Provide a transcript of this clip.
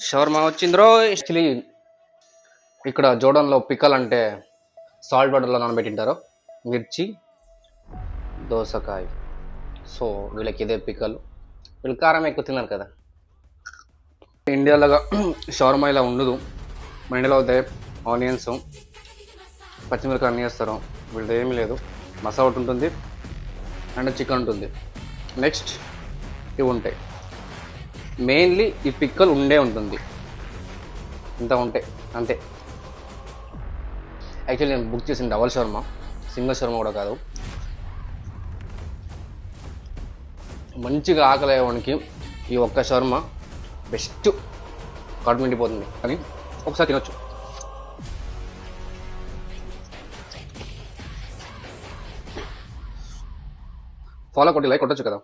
Shawarma వచ్చిందిరో. Actually ఇక్కడ జోడన్లో pickle అంటే salt వాటర్లో నానబెట్టింటారు. మిర్చి, దోసకాయ. సో వీళ్ళకి ఇదే పిక్కలు. వీళ్ళు కారం ఎక్కువ తిన్నారు కదా. ఇండియాలో షవర్మా ఇలా ఉండదు. మన ఇండియాలో అయితే ఆనియన్స్, పచ్చిమిరపకాయ అన్నీ వేస్తారు. వీళ్ళది ఏమీ లేదు. మసాలా ఒకటి ఉంటుంది అండ్ చికెన్ ఉంటుంది. నెక్స్ట్ ఇవి ఉంటాయి. మెయిన్లీ ఈ పిక్కలు ఉండే ఉంటుంది. ఇంత ఉంటాయి అంతే. యాక్చువల్లీ నేను బుక్ చేసిన డబల్ షవర్మా, సింగిల్ షవర్మా కూడా కాదు. మంచిగా ఆకలేవానికి ఈ ఒక్క షవర్మా బెస్ట్. కడుపు నిండిపోతుంది కానీ ఒకసారి తినొచ్చు. ఫాలో కొట్టి లైక్ కొట్టచ్చు కదా.